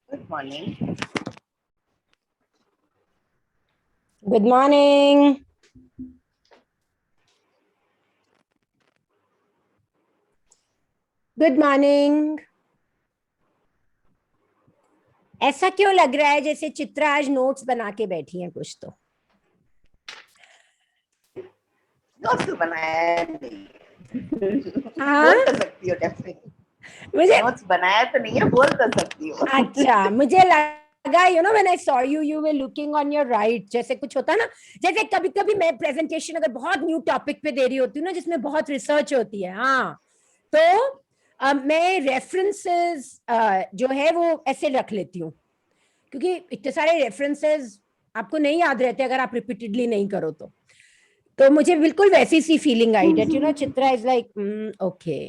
Good morning. Good morning. Good morning. ऐसा क्यों लग रहा है जैसे चित्रा आज नोट्स बना के बैठी है कुछ तो? नोट्स बनाया है नहीं। हाँ, बोल तो सकती हो डेफिनेटली। मुझे नोट्स बनाया तो नहीं है, बोल तो सकती हो। अच्छा मुझे लगा when I saw you you were looking on your right, जैसे कुछ होता ना, जैसे कभी कभी मैं प्रेजेंटेशन अगर बहुत न्यू टॉपिक पे दे रही होती हूँ ना, जिसमें बहुत रिसर्च होती है, हाँ, तो मैं रेफरेंसेस जो है वो ऐसे रख लेती हूँ, क्योंकि इतने सारे रेफरेंसेस आपको नहीं याद रहते अगर आप रिपीटेडली नहीं करो तो मुझे बिल्कुल वैसी सी फीलिंग आई that Chitra is like okay.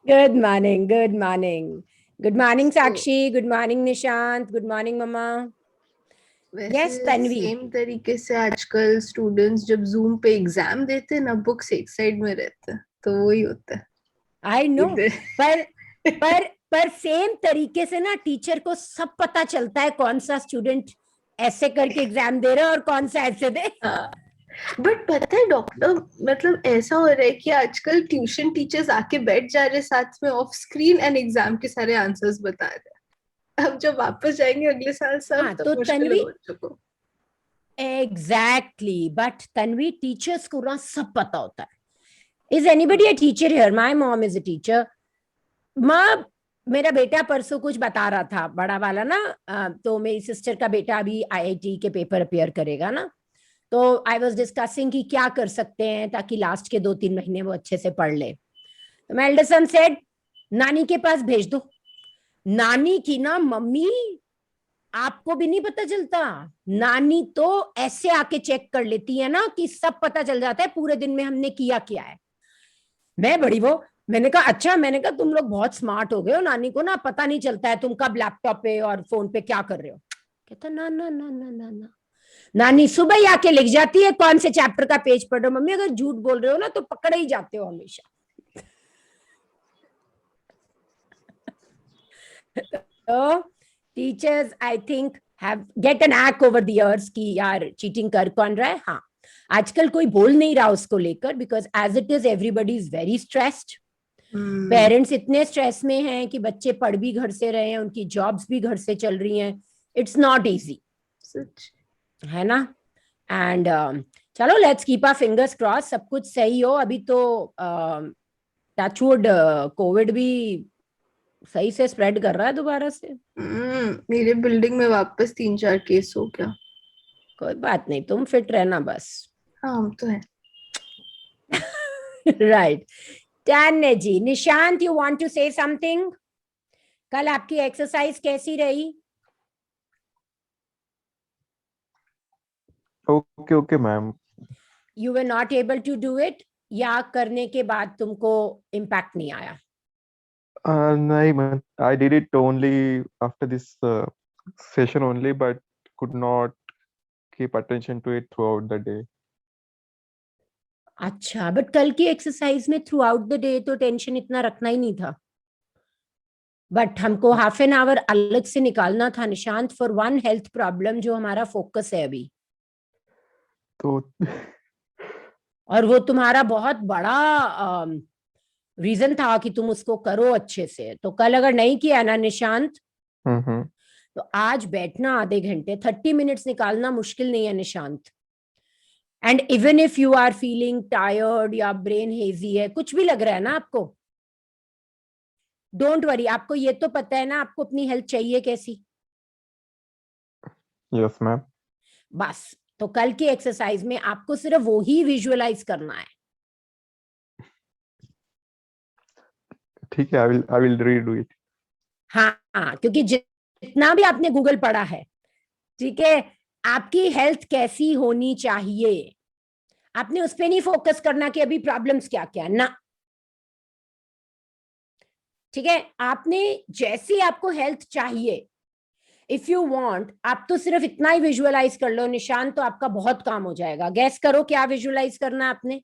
Good morning, good morning, good morning So, Sakshi, good morning Nishant, good morning मम्मा। यस वैसे तन्वी। सेम तरीके से आजकल स्टूडेंट्स जब जूम पे एग्जाम देते हैं ना, बुक्स एक साइड में रहते हैं, तो वही होता है आई नो, इधर। पर पर पर सेम तरीके से ना टीचर को सब पता चलता है कौन सा स्टूडेंट ऐसे करके एग्जाम दे रहा है और कौन सा ऐसे दे। हाँ, बट पता है डॉक्टर, मतलब ऐसा हो रहा है कि आजकल ट्यूशन टीचर्स आके बैठ जा रहे साथ में ऑफ स्क्रीन एंड एग्जाम के सारे आंसर्स बता रहे हैं। अब जब वापस जाएंगे अगले साल सब, हाँ तब तो मुश्किल है तन्वी, बच्चों को। एग्जैक्टली, बट तन्वी टीचर्स को ना सब पता होता है। Is anybody a teacher here? My mom is a teacher. माँ, मेरा बेटा परसों कुछ बता रहा था, बड़ा वाला ना, तो मेरी सिस्टर का बेटा अभी आईआईटी के पेपर अपियर करेगा ना, तो आई वाज डिस्कसिंग कि क्या कर सकते हैं ताकि लास्ट के 2-3 महीने वो अच्छे से पढ़ ले। तो मैं एल्डर सन सेड, नानी के पास भेज दो। नानी की ना मम्मी, आपको भी नहीं पता चलता, नानी तो ऐसे आके चेक कर लेती है ना कि सब पता चल जाता है पूरे दिन में हमने किया क्या है। मैं बड़ी वो, मैंने कहा अच्छा, मैंने कहा तुम लोग बहुत स्मार्ट हो गए हो, नानी को ना पता नहीं चलता है तुम कब लैपटॉप पे और फोन पे क्या कर रहे हो। कहता ना ना ना ना ना ना, नानी सुबह ही आके लिख जाती है कौन से चैप्टर का पेज पढ़ रहे हो। मम्मी अगर झूठ बोल रहे हो ना तो पकड़े ही जाते हो हमेशा। तो teachers I think have get an hack over the years कि यार चीटिंग कर कौन रहा है। हाँ, आजकल कोई बोल नहीं रहा उसको लेकर, because as it is everybody is very stressed. Hmm. Parents इतने स्ट्रेस में हैं कि बच्चे पढ़ भी घर से रहे हैं, उनकी जॉब्स भी घर से चल रही हैं। It's not easy, such. है ना? एंड चलो let's keep our fingers cross, सब कुछ सही हो। अभी तो टचवुड कोविड भी सही से स्प्रेड कर रहा है दोबारा से। मेरे बिल्डिंग में वापस 3-4 केस हो गया। कोई बात नहीं, तुम फिट रहना बस। हाँ, हम तो है। Right. Tanya ji, Nishant, you want to say something? कल आपकी एक्सरसाइज कैसी रही? Okay okay ma'am. You were not able to do it, या करने के बाद तुमको इम्पैक्ट नहीं आया? नहीं ma'am, I did it only after this session only, but could not keep attention to it throughout the day. अच्छा, बट कल की एक्सरसाइज में थ्रू आउट द डे तो टेंशन इतना रखना ही नहीं था, बट हमको हाफ एन आवर अलग से निकालना था Nishant, for one health problem जो हमारा फोकस है अभी। तो और वो तुम्हारा बहुत बड़ा रीजन था कि तुम उसको करो अच्छे से। तो कल अगर नहीं किया ना निशांत, हम्म। तो आज बैठना आधे घंटे, 30 मिनट्स निकालना मुश्किल नहीं है Nishant. And even if you are feeling tired या ब्रेन हेजी है, कुछ भी लग रहा है ना आपको, डोंट वरी, आपको ये तो पता है ना आपको अपनी हेल्थ चाहिए कैसी। Yes ma'am. बस, तो कल की एक्सरसाइज में आपको सिर्फ वो ही विजुअलाइज करना है। ठीक है, आई विल रीडू इट। हाँ हाँ, क्योंकि जितना भी आपने गूगल पढ़ा है, ठीक है, आपकी हेल्थ कैसी होनी चाहिए, आपने उस पर नहीं फोकस करना कि अभी प्रॉब्लम्स क्या क्या ना। ठीक है, आपने जैसी आपको हेल्थ चाहिए, इफ यू वांट, आप तो सिर्फ इतना ही विजुअलाइज कर लो निशान, तो आपका बहुत काम हो जाएगा। गैस करो क्या विजुअलाइज करना आपने,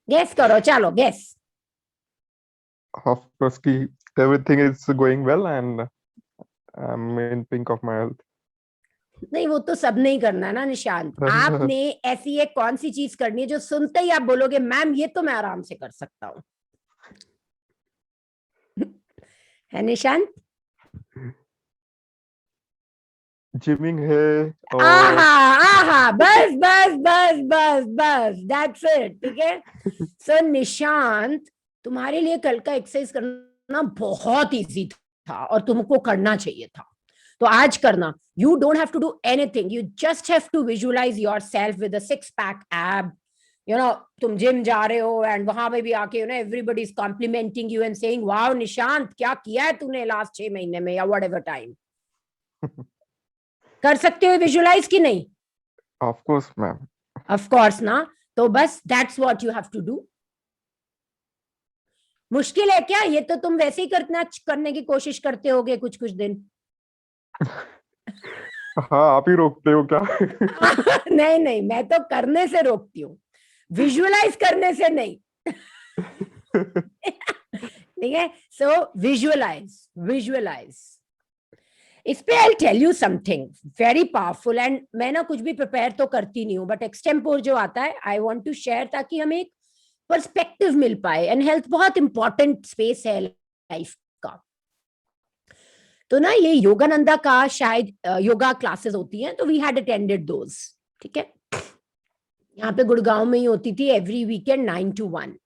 गैस करो, चलो gas. of course everything is going well and I'm in pink of my health. नहीं, वो तो सब नहीं करना है ना निशांत। आपने ऐसी एक कौन सी चीज करनी है जो सुनते ही आप बोलोगे मैम ये तो मैं आराम से कर सकता हूँ, है निशांत? जिमिंग है और आहा, बस बस बस बस बस, दैट्स इट, ठीक है। सो निशांत, तुम्हारे लिए कल का एक्सरसाइज करना बहुत इजी था और तुमको करना चाहिए था, तो आज करना। You don't have to do anything, you just have to visualise yourself with a 6-pack ab, you know, तुम जिम जा रहे हो एंड वहां पे भी आके everybody is complimenting you and saying wow Nishant क्या किया है तूने लास्ट 6 महीने में या whatever time। कर सकते हो विजुअलाइज कि नहीं? Of course ma'am. Of course ना, तो बस that's what you have to do. मुश्किल है क्या? ये तो तुम वैसे ही करने की कोशिश करते होगे कुछ कुछ दिन। हाँ, आप ही रोकते हो क्या? नहीं नहीं, मैं तो करने से रोकती हूँ, विजुअलाइज करने से नहीं। ठीक है, सो विजुअलाइज। इस पे I tell you something very powerful, and मैं ना कुछ भी प्रिपेयर तो करती नहीं हूँ, बट एक्सटेम्पोर जो आता है आई वांट टू शेयर, ताकि हमें एक पर्सपेक्टिव मिल पाए। एंड हेल्थ बहुत इंपॉर्टेंट स्पेस है लाइफ का। तो ना ये योगानंदा का शायद योगा क्लासेस होती हैं, तो वी हैड अटेंडेड दोज, ठीक है। यहाँ पे गुड़गांव में ही होती थी एवरी वीकेंड 9 to 1।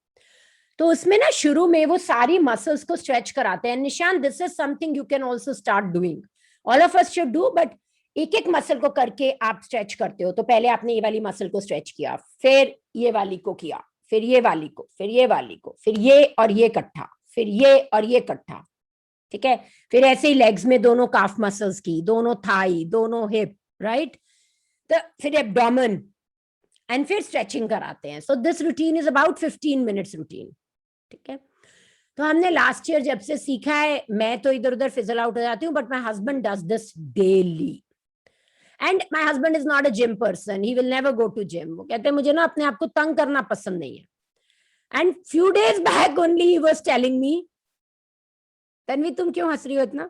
तो उसमें ना शुरू में वो सारी मसल्स को स्ट्रेच कराते हैं। निशान, this is something you can also start doing, all of us should do, but एक एक मसल को करके आप स्ट्रेच करते हो। तो पहले आपने ये वाली मसल को स्ट्रेच किया, फिर ये वाली को किया, फिर ये वाली को, फिर ये वाली को, फिर ये और ये इकट्ठा, फिर ये और ये इकट्ठा, ठीक है। फिर ऐसे ही लेग्स में दोनों काफ मसल्स की, दोनों थाई, दोनों हिप, राइट। तो फिर एब्डोमेन, एंड फिर स्ट्रेचिंग कराते हैं। So this routine is about 15 minutes routine, ठीक है। तो हमने लास्ट ईयर जब से सीखा है, मैं तो इधर उधर फिजल आउट हो जाती हूँ, but my husband does this daily. And my husband is not a gym person, he will never go to gym. वो कहते हैं मुझे ना अपने आप को तंग करना पसंद नहीं है। And few days back only he was telling me, Tanvi तुम क्यों हंस रही हो इतना?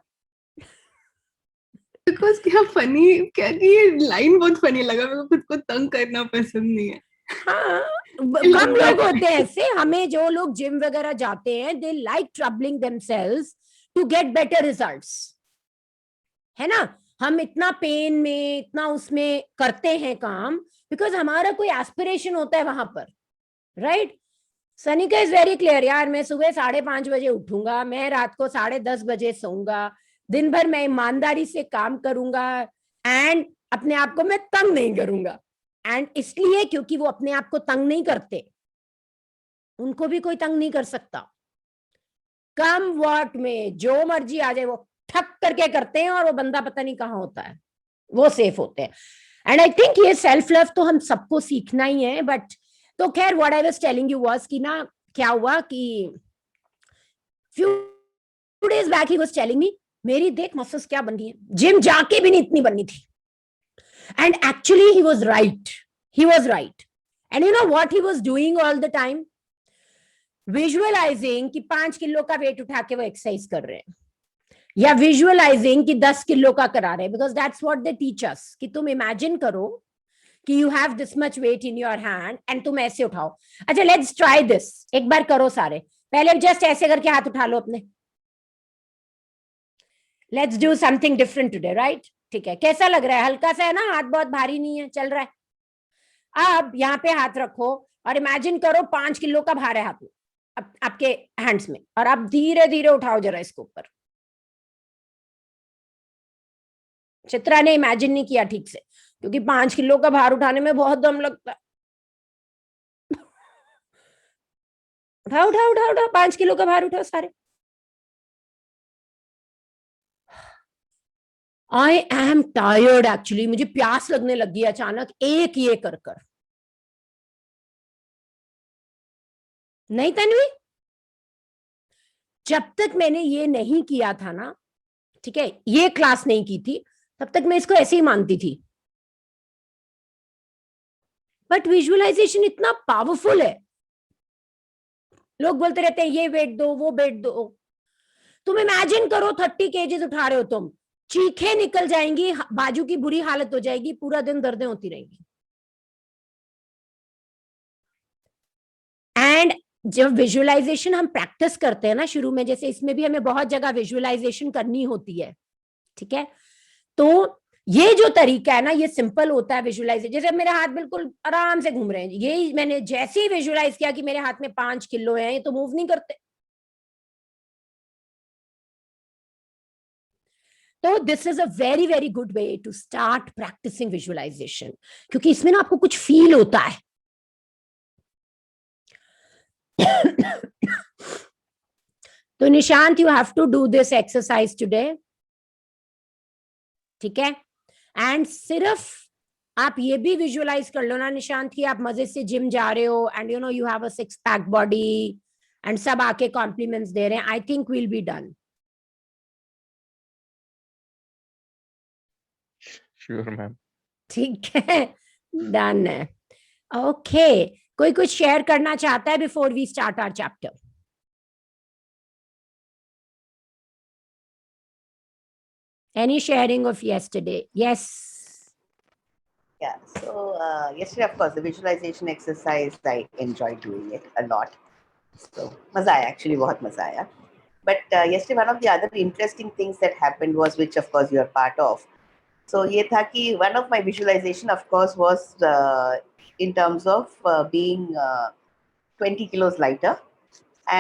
बिकॉज क्या फनी, क्या ये लाइन बहुत फनी लगा मेरे को, खुद को तंग करना पसंद नहीं है। हाँ, कम लोग होते हैं ऐसे। हमें जो लोग जिम वगैरह जाते हैं, they like troubling themselves to get better results, है ना। हम इतना पेन में, इतना उसमें करते हैं काम, बिकॉज हमारा कोई एस्पिरेशन होता है वहां पर, right. Sanika is very clear, यार मैं सुबह 5:30 बजे उठूंगा, मैं रात को 10:30 बजे सोऊंगा, दिन भर मैं ईमानदारी से काम करूंगा, एंड अपने आप को मैं तंग नहीं करूंगा। एंड इसलिए क्योंकि वो अपने आप को तंग नहीं करते, उनको भी कोई तंग नहीं कर सकता। कम वॉट में जो मर्जी आ जाए, वो ठक करके करते हैं, और वो बंदा पता नहीं कहाँ होता है, वो सेफ होते हैं। एंड आई थिंक ये सेल्फ लव तो हम सबको सीखना ही है। बट तो खैर, what I was telling you was कि ना क्या हुआ कि few days back he was telling me, मेरी देख मसल्स क्या बन गई है, जिम जाके भी नहीं इतनी बननी थी। And actually he was right. He was right. And you know what he was doing all the time? Visualizing कि 5 किलो का वेट उठा के वो एक्सरसाइज कर रहे हैं, या विजुअलाइजिंग कि 10 किलो का करा रहे हैं, because that's what they teach us, कि तुम इमेजिन करो कि you have this much weight in your hand and तुम ऐसे उठाओ। अच्छा, लेट्स ट्राई दिस, एक बार करो सारे। पहले जस्ट ऐसे करके हाथ उठा लो अपने। Let's do something different today, right? ठीक है, कैसा लग रहा है? हल्का सा है ना, हाथ बहुत भारी नहीं है, चल रहा है। अब यहाँ पे हाथ रखो और इमेजिन करो 5 किलो का भार है हाथ में, आपके हैंड्स में, और आप धीरे धीरे उठाओ जरा इसको ऊपर। चित्रा ने इमेजिन नहीं किया ठीक से, क्योंकि 5 किलो का भार उठाने में बहुत दम लगता है। उठाओ उठाओ उठाओ उठाओ, 5 किलो का भार उठाओ सारे। आई एम टायर्ड एक्चुअली, मुझे प्यास लगने लगी अचानक एक ये कर कर। नहीं तन्वी, जब तक मैंने ये नहीं किया था ना, ठीक है, ये क्लास नहीं की थी, तब तक मैं इसको ऐसे ही मानती थी। बट विजुअलाइजेशन इतना पावरफुल है। लोग बोलते रहते हैं ये वेट दो, वो वेट दो। तुम इमेजिन करो 30 केजीज उठा रहे हो तुम, चीखें निकल जाएंगी, बाजू की बुरी हालत हो जाएगी, पूरा दिन दर्दें होती रहेंगी। एंड जब विजुअलाइजेशन हम प्रैक्टिस करते हैं ना शुरू में, जैसे इसमें भी हमें बहुत जगह विजुअलाइजेशन करनी होती है, ठीक है, तो ये जो तरीका है ना ये सिंपल होता है विजुअलाइजेशन। जैसे मेरे हाथ बिल्कुल आराम से घूम रहे हैं, ये मैंने जैसे ही विजुअलाइज किया कि मेरे हाथ में 5 किलो हैं, ये तो मूव नहीं करते। तो this is a very very good way to start practising visualisation, क्योंकि इसमें ना आपको कुछ फील होता है। तो Nishant, you have to do this exercise today, ठीक है। एंड सिर्फ आप ये भी विजुअलाइज कर लो ना निशांत कि आप मजे से जिम जा रहे हो and you know you have a 6-पैक बॉडी एंड सब आके कॉम्प्लीमेंट्स दे रहे हैं, I think will be done. Sure ma'am. ठीक है, डन है। ओके, कोई कुछ शेयर करना चाहता है before we start our chapter? Any sharing of yesterday? Yes. Yeah, so yesterday, of course, the visualization exercise, I enjoyed doing it a lot. So, maza aaya, actually, bahut maza aaya. But yesterday, one of the other interesting things that happened was, which of course you are part of. So, ye tha ki one of my visualization, of course, was in terms of being 20 kilos lighter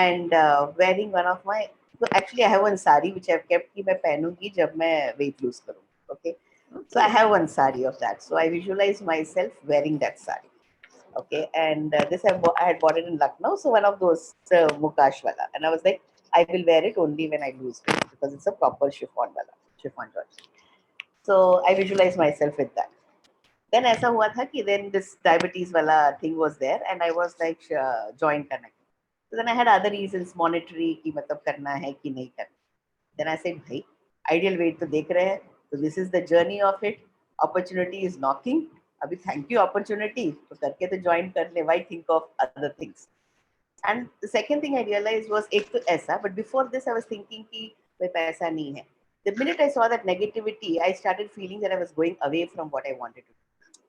and wearing one of my. So actually, I have one sari which I've kept कि मैं पहनूंगी जब मैं weight lose करूँ. Okay. So I have one sari of that. So I visualize myself wearing that sari. Okay, and this I had bought it in Lucknow. So one of those Mukash wala, and I was like, I will wear it only when I lose weight because it's a proper chiffon george. So I visualize myself with that. Then ऐसा हुआ था कि then this diabetes wala thing was there, and I was like joint connect. So then I had other reasons, monetary कि मतलब करना है कि नहीं करना. Then I said, भाई ideal weight तो देख रहे हैं, so this is the journey of it. Opportunity is knocking. अभी thank you opportunity, तो करके तो join कर ले. Why think of other things? And the second thing I realized was एक तो ऐसा, but before this I was thinking कि कोई पैसा नहीं है. The minute I saw that negativity, I started feeling that I was going away from what I wanted to do.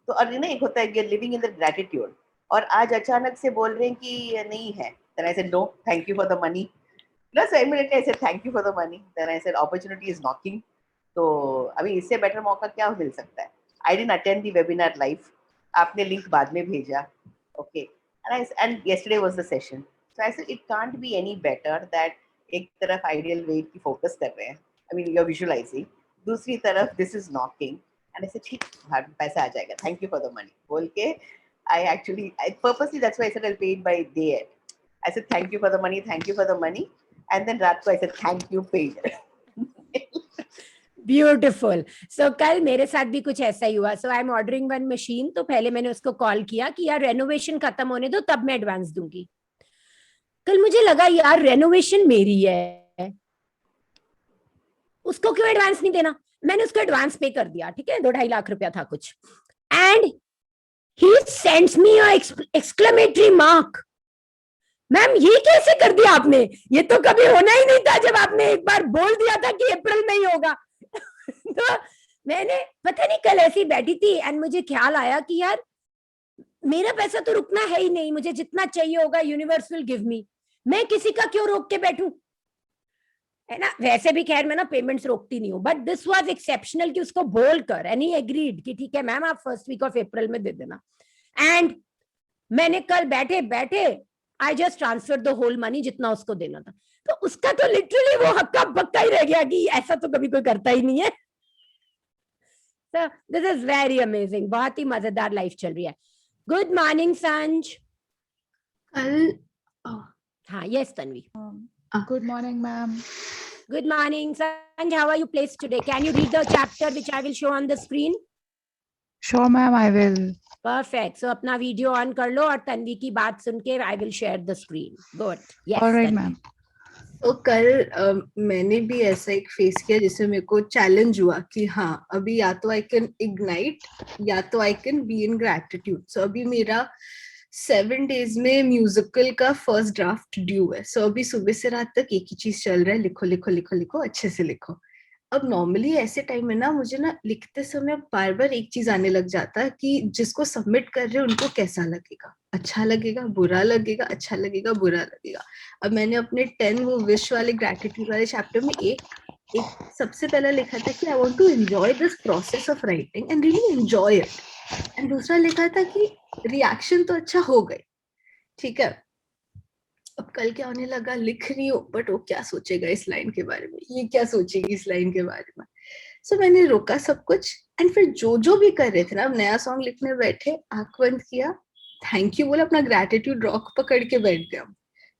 तो और ना एक होता है you're living in the gratitude. और आज अचानक से बोल रहे हैं कि नहीं है, then I said no, thank you for the money. Plus immediately I said thank you for the money. Then I said opportunity is knocking. तो अभी इससे बेटर मौका क्या मिल सकता है? I didn't attend the webinar live. आपने link बाद में भेजा. Okay. And yesterday was the session. So I said it can't be any better that एक तरफ ideal weight की focus कर रहे हैं. I mean you're visualizing. दूसरी तरफ this is knocking. And I said ठीक, पैसा आ जाएगा. Thank you for the money. बोल के I purposely, that's why I said I'll pay it by day. I said, thank you for the money. And then रात को I said, thank you, paid. Beautiful. So कल मेरे साथ भी कुछ ऐसा ही हुआ. So I am ordering one machine. तो पहले मैंने उसको कॉल किया कि यार रेनोवेशन खत्म होने दो तब मैं एडवांस दूंगी. कल मुझे लगा यार रेनोवेशन मेरी है, उसको क्यों एडवांस नहीं देना. मैंने उसको एडवांस पे कर दिया, ठीक है, 2-2.5 लाख रुपया था कुछ. And he sends me a exclamatory mark. Ma'am ये कैसे कर दिया आपने, ये तो कभी होना ही नहीं था जब आपने एक बार बोल दिया था कि अप्रैल में ही होगा. तो मैंने पता नहीं कल ऐसी बैठी थी एंड मुझे ख्याल आया कि यार मेरा पैसा तो रुकना है ही नहीं, मुझे जितना चाहिए होगा यूनिवर्स विल गिव मी. मैं किसी का क्यों रोक के बैठूं, है ना. वैसे भी खैर मैं ना पेमेंट्स रोकती नहीं हूँ, बट दिस वाज एक्सेप्शनल कि उसको बोल कर एंड ही एग्रीड कि ठीक है मैम आप फर्स्ट वीक ऑफ अप्रैल में दे देना. एंड मैंने कल बैठे बैठे I just transfer the whole money जितना उसको देना था. तो उसका तो लिटरली वो हक्का बक्का ही रह गया कि ऐसा तो कभी कोई करता ही नहीं है. So this is very amazing. बहुत ही मजेदार लाइफ चल रही है. Good morning Sanj. कल हाँ yes Tanvi. Good morning, ma'am. Good morning, Sanj. How are you placed today? Can you read the chapter which I will show on the screen? Sure, ma'am, I will. Perfect. So अपना video on कर लो और तन्वी की बात सुन के I will share the screen. Good. Yes. All right, Tanvi. ma'am. तो कल मैंने भी ऐसा एक फेस किया जिसमें मेरे को चैलेंज हुआ कि हाँ अभी या तो आई कैन इग्नाइट या तो I can be in gratitude. So अभी मेरा 7 days में म्यूजिकल का फर्स्ट ड्राफ्ट ड्यू है. सो अभी सुबह से रात तक एक ही चीज चल रहा है, लिखो लिखो लिखो लिखो, अच्छे से लिखो. अब नॉर्मली ऐसे टाइम में ना मुझे ना लिखते समय बार बार एक चीज आने लग जाता है कि जिसको सबमिट कर रहे हैं उनको कैसा लगेगा, अच्छा लगेगा, बुरा लगेगा, अच्छा लगेगा, बुरा लगेगा. अब मैंने अपने 10 वो विश वाले ग्रैटिट्यूड वाले चैप्टर में एक सबसे पहला लिखा था कि I want to enjoy this process of writing and really enjoy it. And दूसरा लिखा था कि रिएक्शन तो अच्छा हो गए, ठीक है, अब कल क्या होने लगा, लिख रही हूँ बट वो क्या सोचेगा इस लाइन के बारे में, ये क्या सोचेगी इस लाइन के बारे में. सो मैंने रोका सब कुछ एंड फिर जो भी कर रहे थे ना, अब नया सॉन्ग लिखने बैठे, आंख बंद किया, थैंक यू बोला, अपना ग्रैटिट्यूड रॉक पकड़ के बैठ गया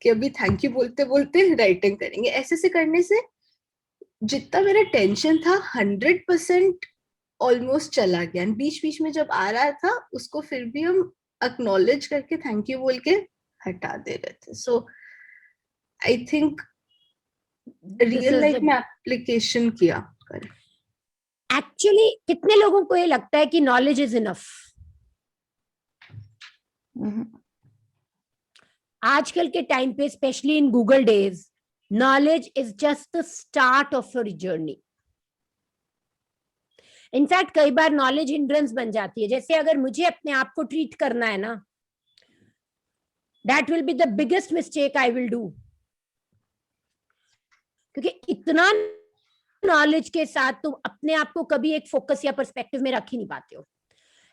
कि अभी थैंक यू बोलते बोलते राइटिंग करेंगे. ऐसे से करने से जितना मेरा टेंशन था 100% ऑलमोस्ट चला गया. एंड बीच बीच में जब आ रहा था उसको फिर भी हम एक्नॉलेज करके थैंक यू बोल के हटा दे रहे थे. सो आई थिंक रियल लाइफ में एप्लीकेशन किया कर. एक्चुअली कितने लोगों को ये लगता है कि नॉलेज इज इनफ? आजकल के टाइम पे specially in Google days, knowledge is just the start of your journey. In fact कई बार नॉलेज हिंड्रेंस बन जाती है. जैसे अगर मुझे अपने आप को ट्रीट करना है ना, that will be the biggest mistake I will do, क्योंकि इतना नॉलेज के साथ तुम अपने आप को कभी एक फोकस या पर्सपेक्टिव में रख ही नहीं पाते हो.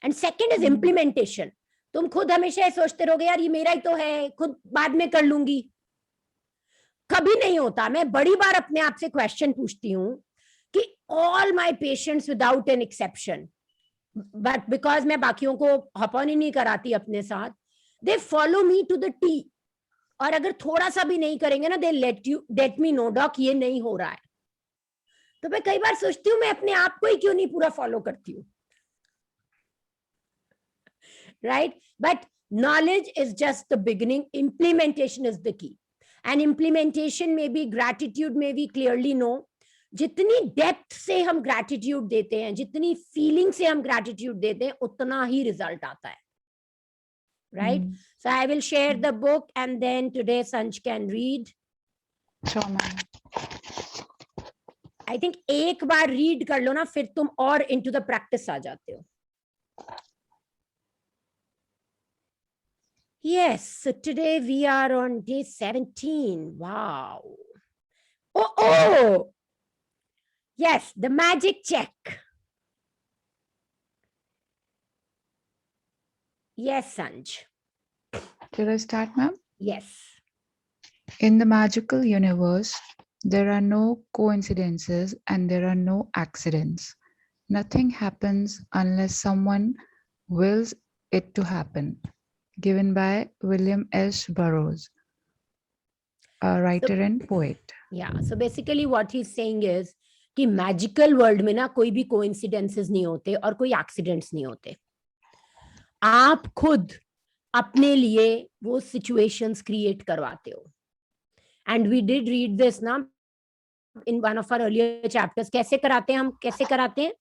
And second is implementation. तुम खुद हमेशा सोचते रहोगे यार ये मेरा ही तो है, खुद बाद में कर लूंगी. कभी नहीं होता. मैं बड़ी बार अपने आप से क्वेश्चन पूछती हूँ कि all my patients without an exception, but because मैं बाकियों को हॉप ऑन ही नहीं कराती अपने साथ, they follow me to the T. और अगर थोड़ा सा भी नहीं करेंगे ना, दे लेट मी नो डॉक ये नहीं हो रहा है. तो मैं कई बार सोचती हूँ मैं अपने आप को ही क्यों नहीं पूरा फॉलो करती हूँ. Right? But knowledge is just the beginning. Implementation is the key. And implementation may be gratitude, may be clearly no. जितनी डेप्थ से हम ग्रैटिट्यूड देते हैं, जितनी फीलिंग से हम ग्रैटिट्यूड देते हैं, उतना ही रिजल्ट आता है. Right? So I will share the book and then today Sanj can read. Sure, ma'am. I think एक बार रीड कर लो ना, फिर तुम और into the practice आ जाते हो. Yes, so today we are on day 17. Wow. Oh! Yes, the magic check. Yes, Sanj. Should I start, ma'am? Yes. In the magical universe, there are no coincidences and there are no accidents. Nothing happens unless someone wills it to happen. Given by William S. Burroughs, a writer and poet. Yeah, so basically what he's saying is कि magical world में ना कोई भी coincidences नहीं होते और कोई accidents नहीं होते. आप खुद अपने लिए वो सिचुएशंस क्रिएट करवाते हो. And we did read this ना in one of our earlier chapters. कैसे कराते हैं हम, कैसे कराते हैं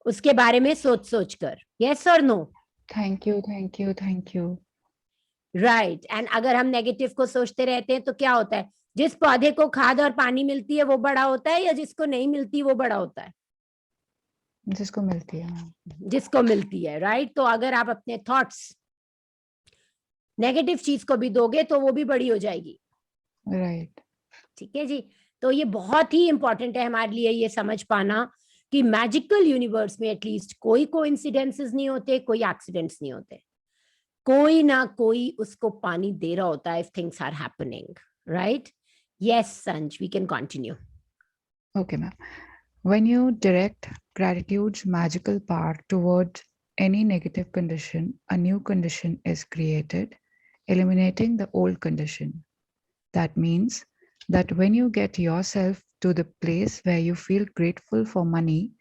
उसके बारे में सोच सोच कर. यस और no? Thank you, thank you, thank you. Right. And अगर हम नेगेटिव को सोचते रहते हैं तो क्या होता है? जिस पौधे को खाद और पानी मिलती है वो बड़ा होता है, या जिसको नहीं मिलती वो बड़ा होता है? जिसको मिलती है. जिसको मिलती है. राइट? तो अगर आप अपने थॉट्स नेगेटिव चीज को भी दोगे तो वो भी बड़ी हो जाएगी. Right. ठीक है जी. तो ये बहुत ही इंपॉर्टेंट है हमारे लिए ये समझ पाना कि मैजिकल यूनिवर्स में एटलीस्ट कोई कोइंसिडेंसेस नहीं होते, कोई एक्सीडेंट्स नहीं होते. कोई ना कोई उसको पानी दे रहा होता है if things are happening. Right? Yes Sanj, we can continue. Okay, ma'am. When you direct gratitude's magical power towards any negative condition, a new condition is created, eliminating the old condition. That means that when you get yourself to the place where you feel grateful for money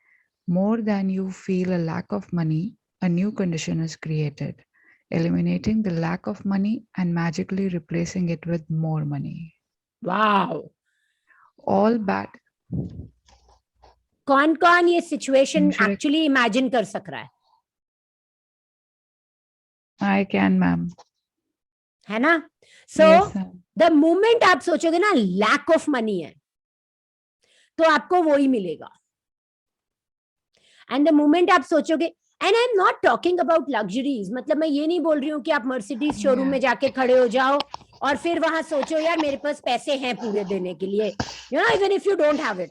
more than you feel a lack of money, a new condition is created, eliminating the lack of money and magically replacing it with more money. Wow. All bad. कौन कौन ये situation Should I- actually imagine कर सक रहा है? I can, ma'am. है ना? So Yes, ma'am. the moment आप सोचोगे ना lack of money है, तो आपको वो ही मिलेगा. And the moment आप सोचोगे, and I'm not talking about luxuries, मतलब मैं ये नहीं बोल रही हूँ कि आप मर्सिडीज शोरूम में जाके खड़े हो जाओ और फिर वहां सोचो यार मेरे पास पैसे हैं पूरे देने के लिए, you know, even if you don't have it,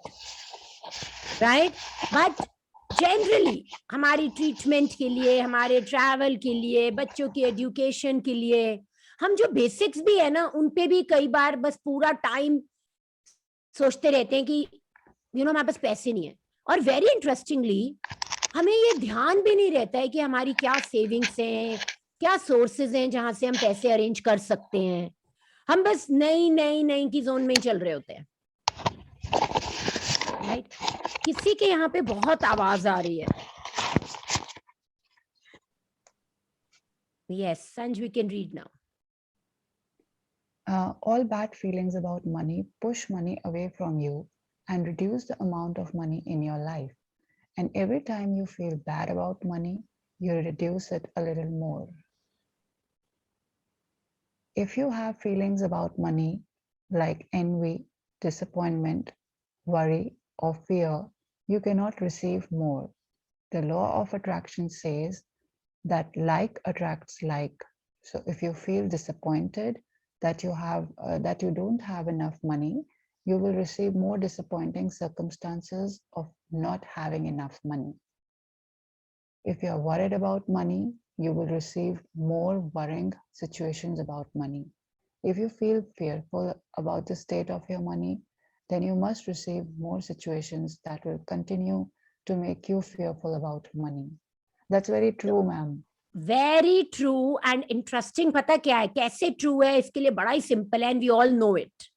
right? But generally हमारी ट्रीटमेंट के लिए, हमारे ट्रैवल के लिए, बच्चों की एजुकेशन के लिए, हम जो बेसिक्स भी है ना उन पे भी कई बार बस पूरा टाइम सोचते रहते हैं कि यू नो हमारे पास पैसे नहीं है. और वेरी इंटरेस्टिंगली हमें ये ध्यान भी नहीं रहता है कि हमारी क्या सेविंग्स हैं, क्या सोर्सेज हैं जहां से हम पैसे अरेंज कर सकते हैं. हम बस नई की जोन में ही चल रहे होते हैं, राइट? किसी के यहाँ पे बहुत आवाज आ रही है. Yes, Sanj, we can read now. All bad feelings about money push money away from you and reduce the amount of money in your life. And every time you feel bad about money, you reduce it a little more. If you have feelings about money like envy, disappointment, worry, or fear, you cannot receive more. The law of attraction says that like attracts like. So if you feel disappointed that you don't have enough money, you will receive more disappointing circumstances of not having enough money. If you are worried about money, you will receive more worrying situations about money. If you feel fearful about the state of your money, then you must receive more situations that will continue to make you fearful about money. That's very true, ma'am. Very true and interesting. पता क्या है कैसे true है, इसके लिए बड़ा ही simple है and we all know it.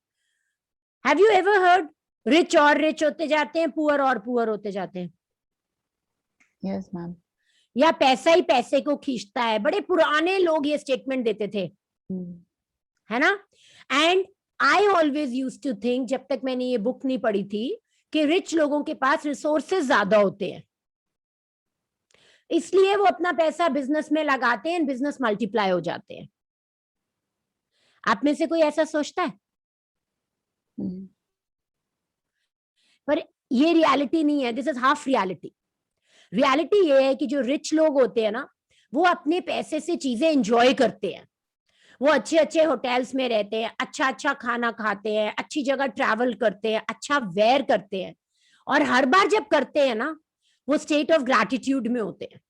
Have you ever heard rich और rich होते जाते हैं, poor और poor होते जाते हैं? Yes, ma'am. या पैसा ही पैसे को खींचता है? बड़े पुराने लोग ये स्टेटमेंट देते थे, है ना? And I always used to think, जब तक मैंने ये बुक नहीं पढ़ी थी, कि रिच लोगों के पास रिसोर्सेज ज्यादा होते हैं, इसलिए वो अपना पैसा बिजनेस में लगाते हैं, बिजनेस मल्टीप्लाई हो जाते हैं. आप में से कोई ऐसा सोचता है? पर ये रियलिटी नहीं है. This is half reality. Reality ये है कि जो रिच लोग होते हैं ना, वो अपने पैसे से चीजें एंजॉय करते हैं. वो अच्छे अच्छे होटल्स में रहते हैं, अच्छा अच्छा खाना खाते हैं, अच्छी जगह ट्रैवल करते हैं, अच्छा वेयर करते हैं, और हर बार जब करते हैं ना, वो स्टेट ऑफ ग्रैटिट्यूड में होते हैं.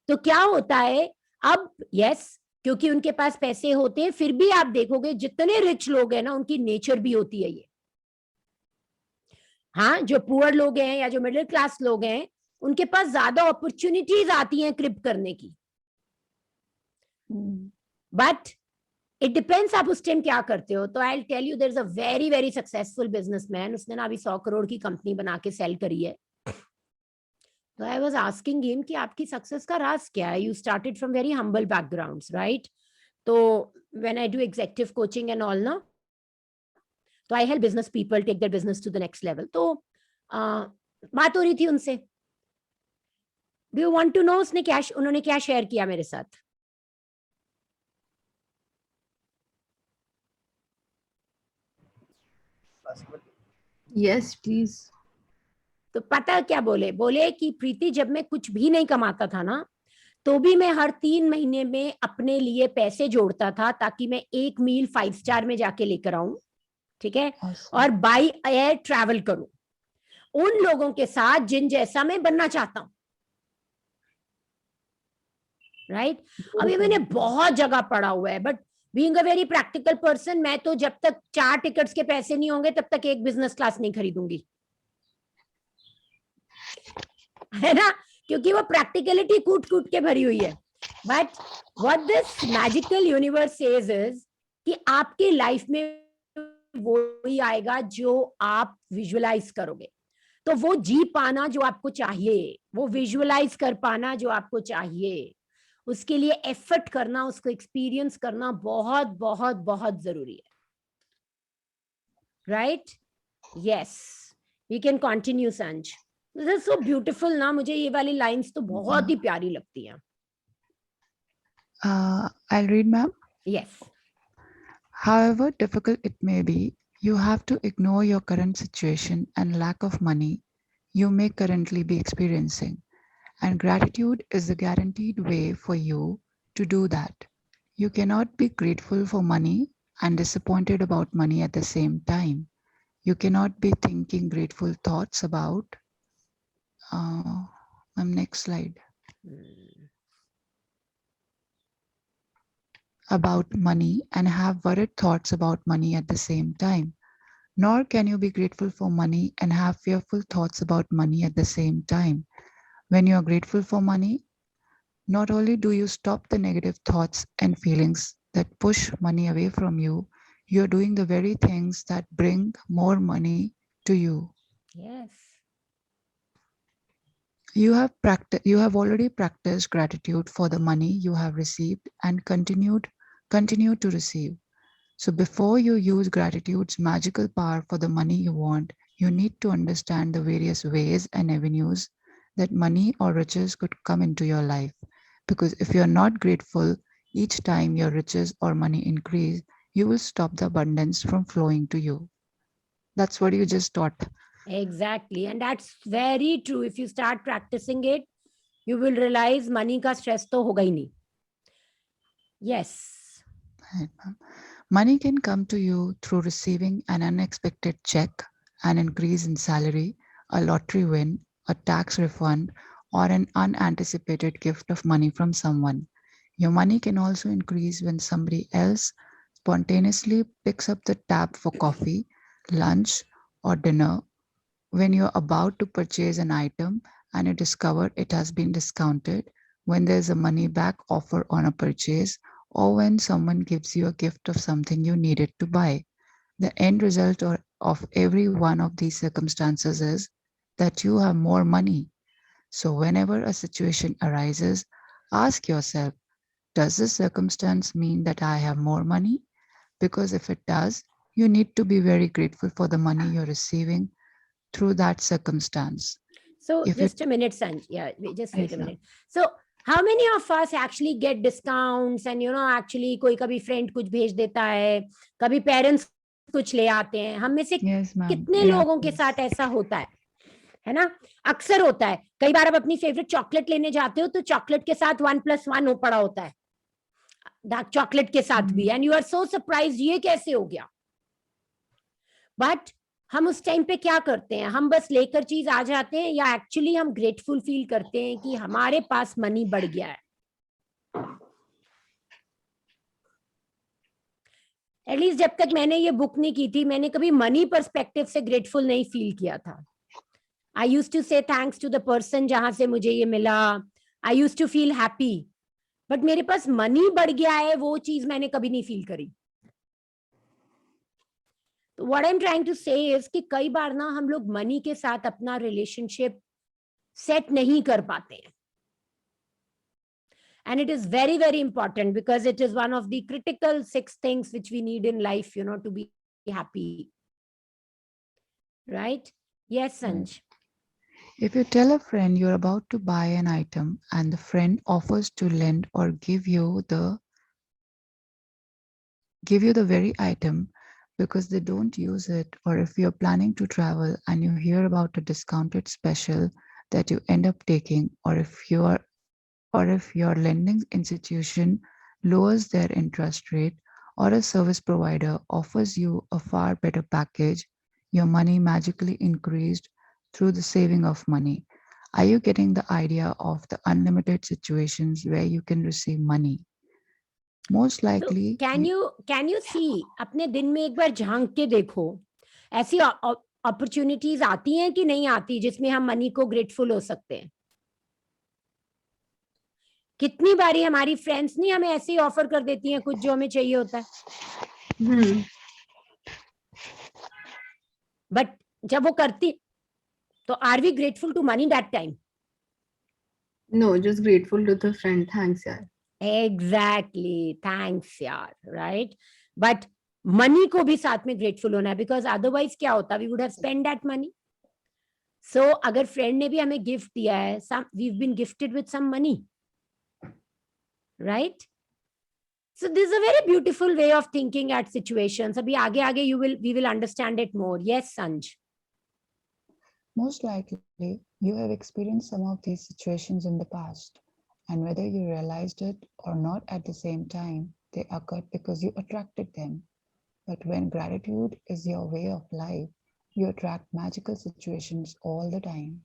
तो क्या होता है अब? यस, क्योंकि उनके पास पैसे होते हैं, फिर भी आप देखोगे जितने रिच लोग हैं ना, उनकी नेचर भी होती है ये. हाँ, जो पुअर लोग हैं या जो मिडिल क्लास लोग हैं, उनके पास ज्यादा अपॉर्चुनिटीज आती हैं क्रिप करने की. बट इट डिपेंड्स आप उस टाइम क्या करते हो. तो I tell you, there is a very very successful businessman. उसने ना अभी 100 करोड़ की कंपनी बना के सेल करी है. तो आई वाज आस्किंग हिम कि आपकी सक्सेस का राज क्या है? You started from very humble backgrounds, right? तो when I do executive coaching and all ना, तो I help business people take their business to the next level. तो बात हो रही थी उनसे. Do you want to know उन्होंने क्या शेयर किया मेरे साथ? Yes, please. तो पता क्या बोले? बोले कि प्रीति, जब मैं कुछ भी नहीं कमाता था ना, तो भी मैं हर 3 महीने में अपने लिए पैसे जोड़ता था ताकि मैं एक मील 5 स्टार में जाके लेकर आऊं, ठीक है, और बाय एयर ट्रैवल करूं उन लोगों के साथ जिन जैसा मैं बनना चाहता हूं, राइट? अभी मैंने बहुत जगह पढ़ा हुआ है, but being a very practical person, मैं तो जब तक 4 टिकट्स के पैसे नहीं होंगे तब तक एक बिजनेस क्लास नहीं खरीदूंगी, है ना? क्योंकि वो प्रैक्टिकलिटी कूट कूट के भरी हुई है. But what this magical universe says is कि आपकी लाइफ में वो ही आएगा जो आप विजुअलाइज करोगे. तो वो जी पाना जो आपको चाहिए, वो विजुअलाइज कर पाना जो आपको चाहिए, उसके लिए एफर्ट करना, उसको एक्सपीरियंस करना बहुत बहुत बहुत जरूरी है, right? Yes, we can continue, Sanj. This is so beautiful ना, मुझे ये वाली लाइंस तो बहुत ही प्यारी लगती हैं. I'll read, ma'am. Yes. However difficult it may be, you have to ignore your current situation and lack of money you may currently be experiencing. And gratitude is the guaranteed way for you to do that. You cannot be grateful for money and disappointed about money at the same time. You cannot be thinking grateful thoughts about. Next slide. About money and have worried thoughts about money at the same time. Nor can you be grateful for money and have fearful thoughts about money at the same time. When you are grateful for money, not only do you stop the negative thoughts and feelings that push money away from you, you're doing the very things that bring more money to you. Yes. You have already practiced gratitude for the money you have received and continue to receive. So before you use gratitude's magical power for the money you want, you need to understand the various ways and avenues that money or riches could come into your life. Because if you're not grateful each time your riches or money increase, you will stop the abundance from flowing to you. That's what you just taught. Exactly. And that's very true. If you start practicing it, you will realize money ka stress to hoga hi nahi. Yes. Right, ma'am. Money can come to you through receiving an unexpected check, an increase in salary, a lottery win, a tax refund, or an unanticipated gift of money from someone. Your money can also increase when somebody else spontaneously picks up the tab for coffee, lunch, or dinner, when you're about to purchase an item and you discover it has been discounted, when there's a money back offer on a purchase, or when someone gives you a gift of something you needed to buy. The end result of every one of these circumstances is that you have more money. So whenever a situation arises, ask yourself, does this circumstance mean that I have more money? Because if it does, you need to be very grateful for the money you're receiving through that circumstance. So If just it- a minute, Sanj. Yeah, just wait Yes, a ma'am. minute. So how many of us actually get discounts and actually कोई कभी friend कुछ भेज देता है, कभी parents कुछ ले आते हैं. हम में से Yes, ma'am. कितने It लोगों के happens. साथ ऐसा होता है ना? अक्सर होता है. कई बार आप अपनी फेवरेट चॉकलेट लेने जाते हो तो चॉकलेट के साथ 1+1 हो पड़ा होता है. डार्क चॉकलेट के साथ भी. And you are so surprised, ये कैसे हो गया? But हम उस टाइम पे क्या करते हैं? हम बस लेकर चीज आ जाते हैं या एक्चुअली हम ग्रेटफुल फील करते हैं कि हमारे पास मनी बढ़ गया है? एटलीस्ट जब तक मैंने ये बुक नहीं की थी, मैंने कभी मनी पर्सपेक्टिव से ग्रेटफुल नहीं फील किया था. I used to say thanks to the person जहां से मुझे ये मिला. I used to feel happy. But मेरे पास मनी बढ़ गया है, वो चीज मैंने कभी नहीं फील करी. What I'm trying to say is कि कई बार ना हम लोग मनी के साथ अपना रिलेशनशिप सेट नहीं कर पाते हैं. And it is very, very important because it is one of the critical 6 things which we need in life, to be happy. Right? Yes, Sanj. If you tell a friend you're about to buy an item and the friend offers to lend or give you the very item because they don't use it, or if you're planning to travel and you hear about a discounted special that you end up taking, or if your lending institution lowers their interest rate, or a service provider offers you a far better package, your money magically increased through the saving of money. Are you getting the idea of the unlimited situations where you can receive money? Most likely. So can you see, अपने दिन में एक बार झांक के देखो, ऐसी opportunities आती हैं कि नहीं आती जिसमें हम मनी को ग्रेटफुल हो सकते हैं? कितनी बारी हमारी फ्रेंड्स नहीं हमें ऐसे ही ऑफर कर देती हैं कुछ जो हमें चाहिए होता है. बट जब वो करती तो are we grateful to money that time? No, just grateful to the friend. Thanks, yaar. Exactly. Thanks, yaar. Right? But money को भी साथ में ग्रेटफुल होना है, बिकॉज अदरवाइज क्या होता, we would have spend that money. So अगर friend ने भी हमें gift दिया है, we've been gifted with some money, right? So this is a very beautiful way of thinking at situations. अभी आगे आगे we will understand it more. Yes, Sanj. Most likely, you have experienced some of these situations in the past, and whether you realized it or not at the same time, they occurred because you attracted them. But when gratitude is your way of life, you attract magical situations all the time.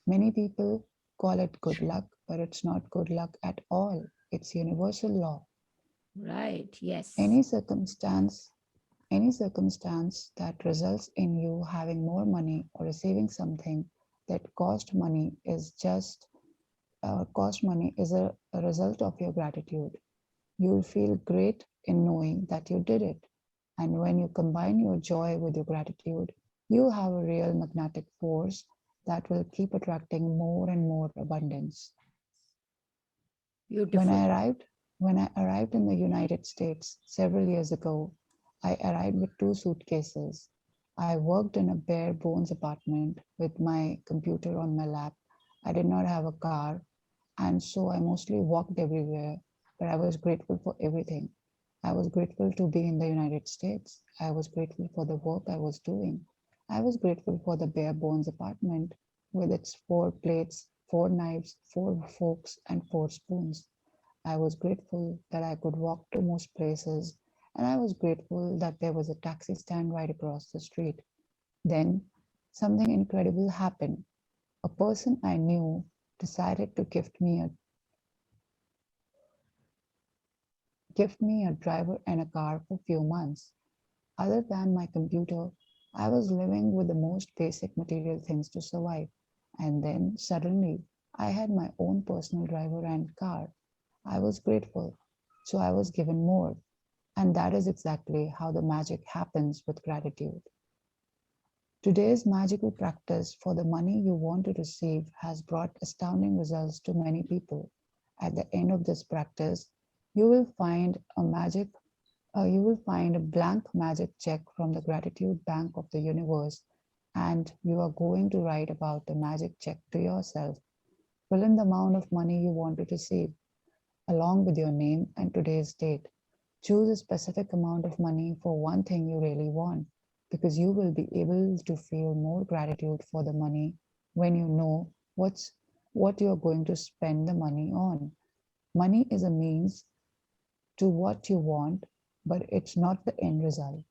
Many people call it good luck, but it's not good luck at all. It's universal law. Right. Yes. Any circumstance that results in you having more money or receiving something that cost money is a result of your gratitude. You'll feel great in knowing that you did it. And when you combine your joy with your gratitude, you have a real magnetic force that will keep attracting more and more abundance. Beautiful. When I arrived in the United States several years ago, I arrived with 2 suitcases. I worked in a bare bones apartment with my computer on my lap. I did not have a car, and so I mostly walked everywhere, but I was grateful for everything. I was grateful to be in the United States. I was grateful for the work I was doing. I was grateful for the bare bones apartment with its 4 plates, 4 knives, 4 forks, and 4 spoons. I was grateful that I could walk to most places, and I was grateful that there was a taxi stand right across the street. Then something incredible happened. A person I knew decided to gift me a driver and a car for a few months. Other than my computer, I was living with the most basic material things to survive. And then suddenly, I had my own personal driver and car. I was grateful, so I was given more. And that is exactly how the magic happens with gratitude. Today's magical practice for the money you want to receive has brought astounding results to many people. At the end of this practice, you will find a blank magic check from the gratitude bank of the universe, and you are going to write about the magic check to yourself. Fill in the amount of money you want to receive, along with your name and today's date. Choose a specific amount of money for one thing you really want, because you will be able to feel more gratitude for the money when you know what you're going to spend the money on. Money is a means to what you want, but it's not the end result.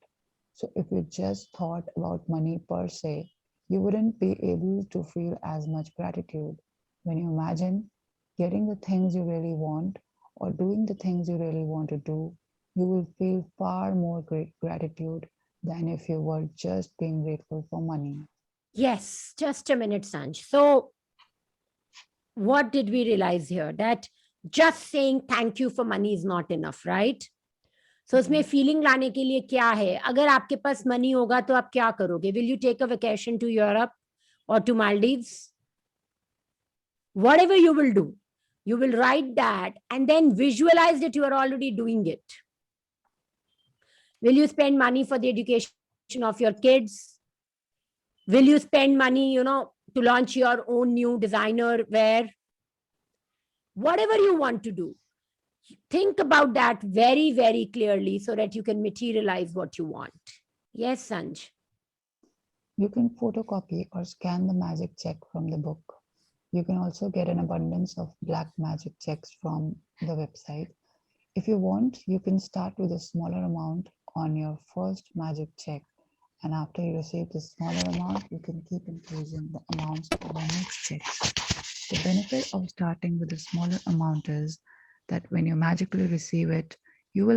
So if you just thought about money per se, you wouldn't be able to feel as much gratitude. When you imagine getting the things you really want or doing the things you really want to do, you will feel far more great gratitude than if you were just being grateful for money. Yes, just a minute, Sanj. So, what did we realize here? That just saying thank you for money is not enough, right? So उसमें feeling लाने के लिए क्या है? अगर आपके पास money होगा तो आप क्या करोगे? Will you take a vacation to Europe or to Maldives? Whatever you will do, you will write that and then visualize that you are already doing it. Will you spend money for the education of your kids? Will you spend money, to launch your own new designer wear? Whatever you want to do, think about that very, very clearly so that you can materialize what you want. Yes, Sanj. You can photocopy or scan the magic check from the book. You can also get an abundance of black magic checks from the website. If you want, you can start with a smaller amount on your first magic check. And after you receive the smaller amount, you can keep increasing the amounts for the next checks. The benefit of starting with a smaller amount is that when you magically receive it, you will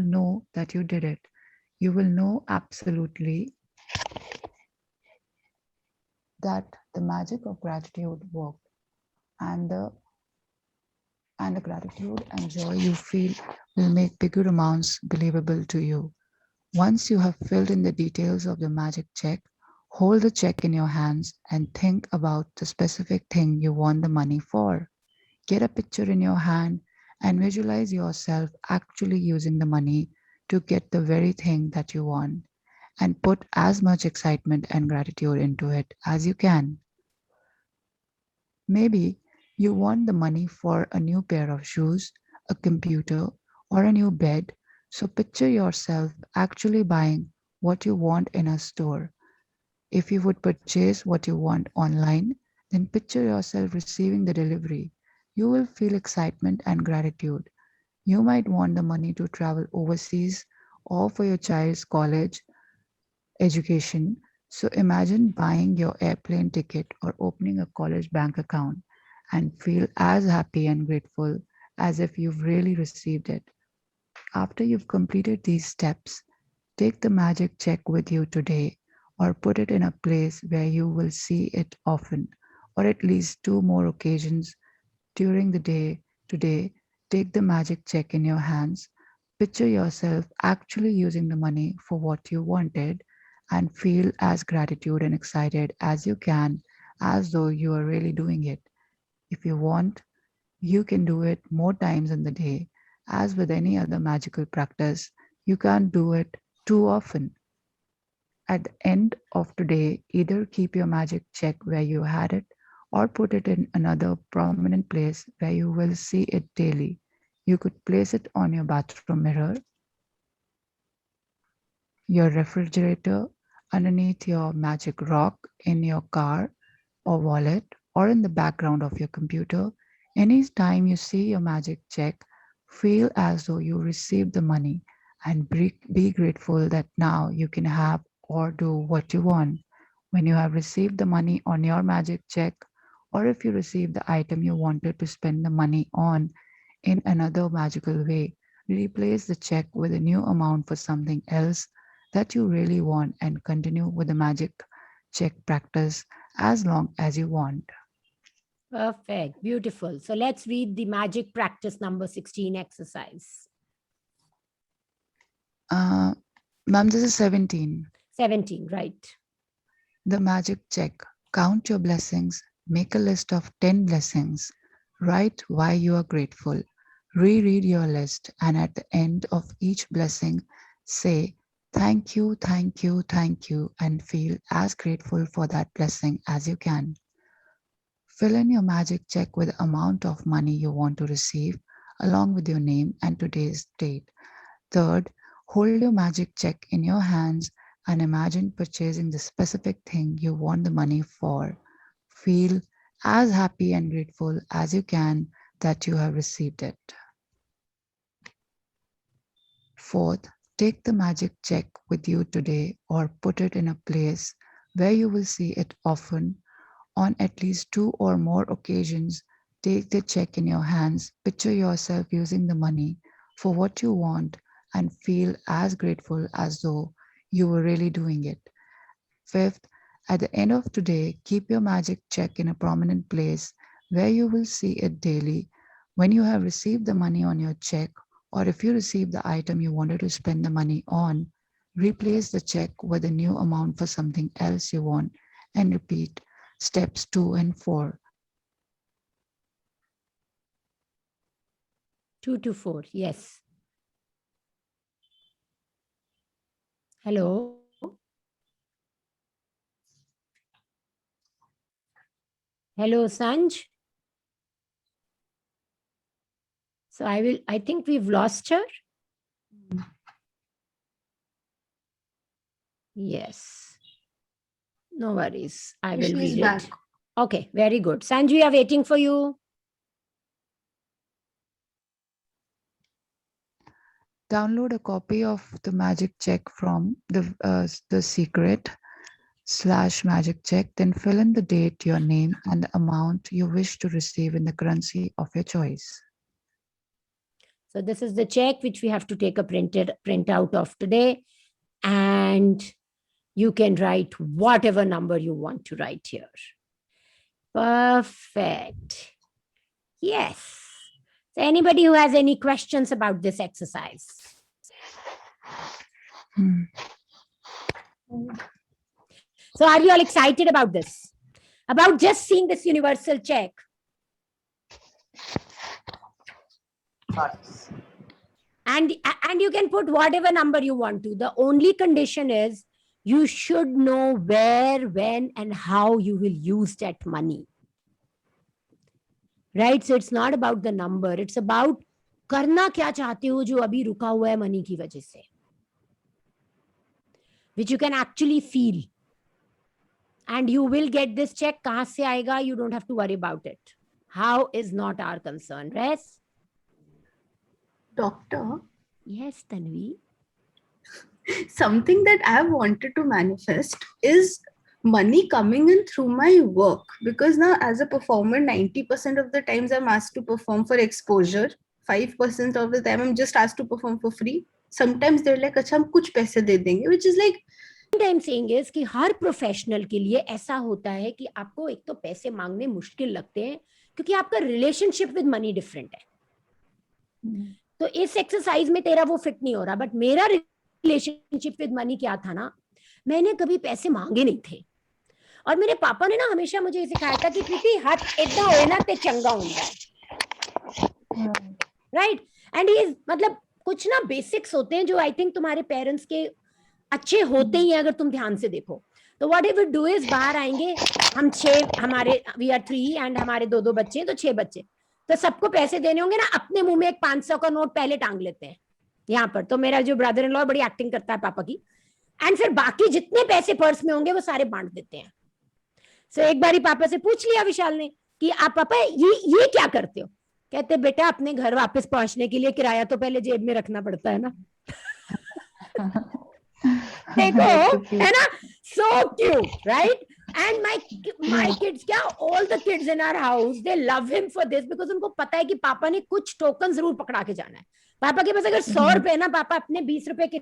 know that you did it. You will know absolutely that the magic of gratitude worked, and the gratitude and joy you feel will make bigger amounts believable to you. Once you have filled in the details of the magic check, hold the check in your hands and think about the specific thing you want the money for. Get a picture in your hand and visualize yourself actually using the money to get the very thing that you want. and put as much excitement and gratitude into it as you can. Maybe you want the money for a new pair of shoes, a computer, or a new bed. So picture yourself actually buying what you want in a store. If you would purchase what you want online, then picture yourself receiving the delivery. You will feel excitement and gratitude. You might want the money to travel overseas or for your child's college education. So imagine buying your airplane ticket or opening a college bank account and feel as happy and grateful as if you've really received it. After you've completed these steps, take the magic check with you today or put it in a place where you will see it often, or at least two more occasions during the day. Today, take the magic check in your hands. Picture yourself actually using the money for what you wanted and feel as gratitude and excited as you can, as though you are really doing it. If you want, you can do it more times in the day. As with any other magical practice, you can't do it too often. At the end of today, either keep your magic check where you had it or put it in another prominent place where you will see it daily. You could place it on your bathroom mirror, your refrigerator, underneath your magic rock, in your car or wallet, or in the background of your computer. Anytime you see your magic check, feel as though you received the money and be grateful that now you can have or do what you want. When you have received the money on your magic check, or if you receive the item you wanted to spend the money on in another magical way, replace the check with a new amount for something else that you really want and continue with the magic check practice as long as you want. Perfect. Beautiful. So let's read the magic practice number 16 exercise. Ma'am, this is 17. 17, right. The magic check. Count your blessings. Make a list of 10 blessings. Write why you are grateful. Reread your list, and at the end of each blessing, say, thank you, thank you, thank you, and feel as grateful for that blessing as you can. Fill in your magic check with the amount of money you want to receive, along with your name and today's date. Third, hold your magic check in your hands and imagine purchasing the specific thing you want the money for. Feel as happy and grateful as you can that you have received it. Fourth, take the magic check with you today or put it in a place where you will see it often. On at least two or more occasions, take the check in your hands, picture yourself using the money for what you want, and feel as grateful as though you were really doing it. Fifth, at the end of today, keep your magic check in a prominent place where you will see it daily. When you have received the money on your check, or if you receive the item you wanted to spend the money on, replace the check with a new amount for something else you want and repeat steps 2 and 4. 2 to 4. Yes. Hello. Hello, Sanj. So I think we've lost her. Yes. No worries. I will She's read back. it. Okay, very good. Sanj, we are waiting for you. Download a copy of the magic check from the secret/magic check, then fill in the date, your name, and the amount you wish to receive in the currency of your choice. So this is the check which we have to take a printout of today. And you can write whatever number you want to write here. Perfect. Yes. So anybody who has any questions about this exercise? So are you all excited about this? About just seeing this universal check? Lots. And you can put whatever number you want to. The only condition is You should know where, when, and how you will use that money. Right? So it's not about the number. It's about करना क्या चाहते हो जो अभी रुका हुआ है money की वजह से, which you can actually feel. And you will get this check. कहाँ से आएगा? You don't have to worry about it. How is not our concern. Yes? Doctor, Yes, Tanvi. something that I've wanted to manifest is money coming in through my work, because now as a performer 90% of the times I'm asked to perform for exposure, 5% of the time I'm just asked to perform for free. Sometimes they're like, अच्छा हम कुछ पैसे दे देंगे, which is like, I'm saying is कि हर professional के लिए ऐसा होता है कि आपको एक तो पैसे मांगने मुश्किल लगते हैं क्योंकि आपका रिलेशनशिप विद मनी डिफरेंट है. तो इस एक्सरसाइज में तेरा वो फिट नहीं हो रहा, बट मेरा रिलेशनशिप विद मनी क्या था ना, मैंने कभी पैसे मांगे नहीं थे. और मेरे पापा ने ना हमेशा मुझे ये सिखाया था कि प्रीति हाथ इतना होए ना ते चंगा होगा. राइट? एंड ये मतलब कुछ ना बेसिक्स होते हैं जो आई थिंक तुम्हारे पेरेंट्स के अच्छे होते ही हैं अगर तुम ध्यान से देखो. तो व्हाट वी डू इज बाहर आएंगे हम 6, हमारे वी आर 3 एंड हमारे 2 बच्चे हैं तो 6 बच्चे, तो सबको पैसे देने होंगे ना, अपने मुंह में एक 500 का नोट पहले टांग लेते हैं यहाँ पर. तो मेरा जो ब्रदर इन लॉ बड़ी एक्टिंग करता है पापा की, एंड फिर बाकी जितने पैसे पर्स में होंगे वो सारे बांट देते हैं. सो एक बारी पापा से पूछ लिया विशाल ने कि आप पापा ये क्या करते हो? कहते बेटा अपने घर वापस पहुंचने के लिए किराया तो पहले जेब में रखना पड़ता है ना. देखो है ना, so cute, right? And my kids, क्या all the kids in our house, they love him for this because उनको पता है कि पापा ने कुछ टोकन जरूर पकड़ा के जाना है. पापा के पास अगर 100 रुपए ना, पापा अपने 20 रुपए के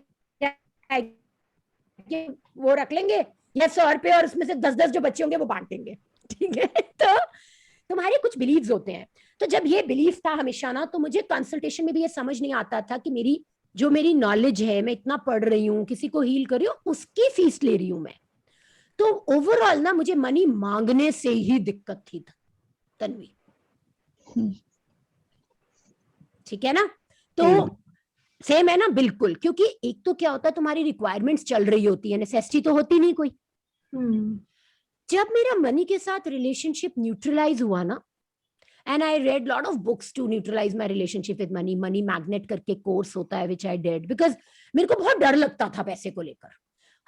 वो रख लेंगे या 100 रुपए, और उसमें से 10-10 जो बच्चे होंगे वो बांटेंगे. ठीक है? तो तुम्हारे कुछ बिलीव्स होते हैं. तो जब ये बिलीफ था हमेशा ना, तो मुझे कंसल्टेशन में भी ये समझ नहीं आता था कि मेरी नॉलेज है, मैं इतना पढ़ रही हूँ, किसी को हील कर रही हूँ, उसकी फीस ले रही हूँ मैं. तो ओवरऑल ना मुझे मनी मांगने से ही दिक्कत थी तन्वी. ठीक है ना? तो सेम है ना, बिल्कुल. क्योंकि एक तो क्या होता है, तुम्हारी रिक्वायरमेंट्स चल रही होती है, नेसेसिटी तो होती नहीं कोई. जब मेरा मनी के साथ रिलेशनशिप न्यूट्रलाइज हुआ ना, and I read lot of books to neutralize my relationship with money. Money magnet करके कोर्स होता है which I did because मेरे को बहुत डर लगता था पैसे को लेकर.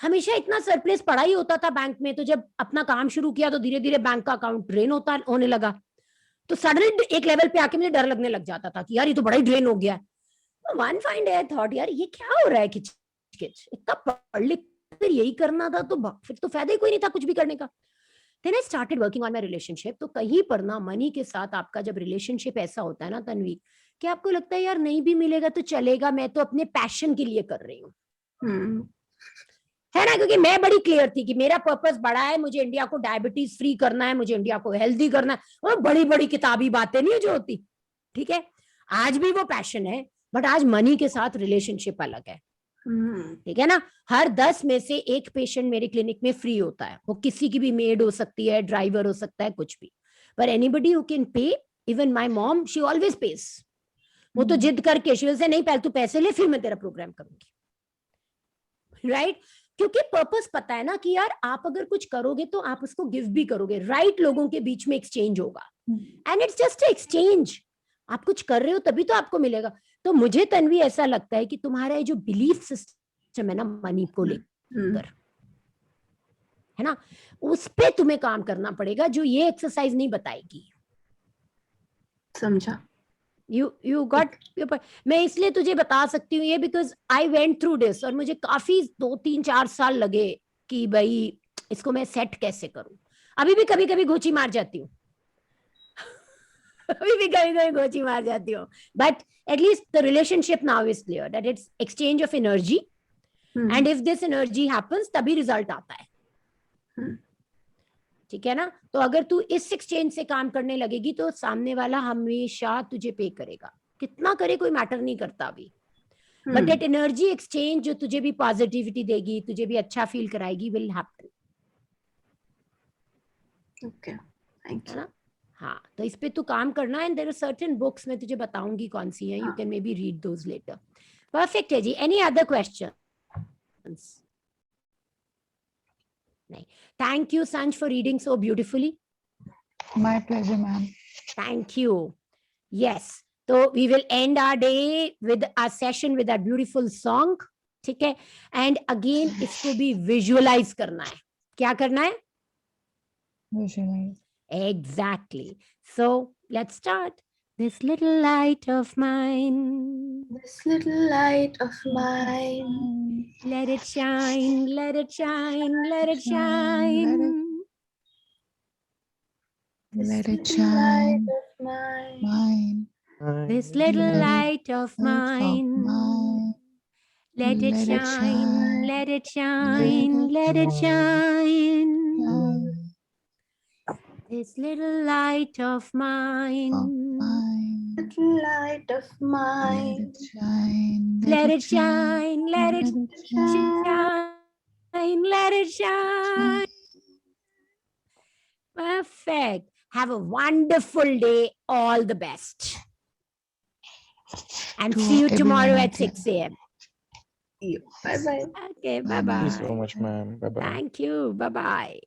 हमेशा इतना सरप्लस पड़ा ही होता था बैंक में. तो जब अपना काम शुरू किया तो धीरे धीरे बैंक का अकाउंट ड्रेन होने लगा. तो सडनली एक लेवल पे आके मुझे डर लगने लग जाता था कि यार ये तो बड़ा ही ड्रेन हो गया. One fine day I thought यार ये क्या हो रहा है, किच इतना पढ़ लिख कर यही करना था तो फिर तो फायदा ही कोई नहीं था कुछ भी करने का. Then I started working on my relationship. तो कहीं पर ना मनी के साथ आपका जब रिलेशनशिप ऐसा होता है ना तन्वी, कि आपको लगता है यार नहीं भी मिलेगा तो चलेगा, मैं तो अपने पैशन के लिए कर रही हूँ. है ना? क्योंकि मैं बड़ी क्लियर थी कि मेरा पर्पस बड़ा है, मुझे इंडिया को डायबिटीज फ्री करना है, मुझे इंडिया को हेल्दी करना है. और बड़ी बड़ी किताबी बातें नहीं जो होती. ठीक है, आज भी वो पैशन है, बट आज मनी के साथ रिलेशनशिप अलग है. ठीक है ना? हर 10 में से 1 पेशेंट मेरे क्लिनिक में फ्री होता है. वो किसी की भी मेड हो सकती है, ड्राइवर हो सकता है, कुछ भी. पर anybody who can pay, even my mom, she always pays. वो तो जिद करके शी विल से नहीं पहले तू पैसे ले फिर मैं तेरा प्रोग्राम करूंगी. राइट? क्योंकि पर्पस पता है ना कि यार आप अगर कुछ करोगे तो आप उसको गिव भी करोगे. राइट लोगों के बीच में एक्सचेंज होगा एंड इट्स जस्ट एक्सचेंज. आप कुछ कर रहे हो तभी तो आपको मिलेगा. तो मुझे तन्वी ऐसा लगता है कि तुम्हारा जो बिलीफ सिस्टम है ना मनी को लेकर, है ना, उस पे तुम्हें काम करना पड़ेगा, जो ये एक्सरसाइज नहीं बताएगी. समझा? You got. मैं इसलिए तुझे बता सकती हूँ ये because I went through this, और मुझे काफी 2-3-4 साल लगे कि भाई इसको मैं सेट कैसे करूं. अभी भी कभी कभी घोची मार जाती हूँ. अभी भी कभी कभी घोची मार जाती हूँ. But at least the relationship now is clear that it's exchange of energy. And if this energy happens तभी रिजल्ट आता है. ठीक है ना? तो अगर तू इस एक्सचेंज से काम करने लगेगी तो सामने वाला हमेशा तुझे पे करेगा. कितना करे कोई मैटर नहीं करता अभी, बट दैट एनर्जी एक्सचेंज जो तुझे भी पॉजिटिविटी देगी, तुझे भी अच्छा फील कराएगी, will happen. Okay, thank you. हाँ, तो इस पे तू काम करना. And there are certain books, मैं तुझे बताऊंगी कौन सी है, you can maybe read those letter. Perfect है जी. Any other questions? Thank you, Sanj, for reading so beautifully. My pleasure, ma'am. Thank you. Yes. So we will end our day with our session with a beautiful song. ठीक है? And again, इसको भी visualize करना है. क्या करना है? Visualize. Exactly. So let's start. This little light of mine, This little light of mine, let it shine, let it shine, let it shine. Let it little light shine. of mine, Mine. This little Let it light of mine, mine. let it Let it shine, shine. let it shine, let it shine. This little light of mine, Mine. little light of Let mine, it shine. let it shine, let it shine. shine, let it shine. Perfect. Have a wonderful day. All the best. And To see you tomorrow everyone at out there. 6 a.m. Bye bye. Okay, Bye-bye. bye Thank you so bye. much, ma'am. Bye bye. Thank you. Bye bye.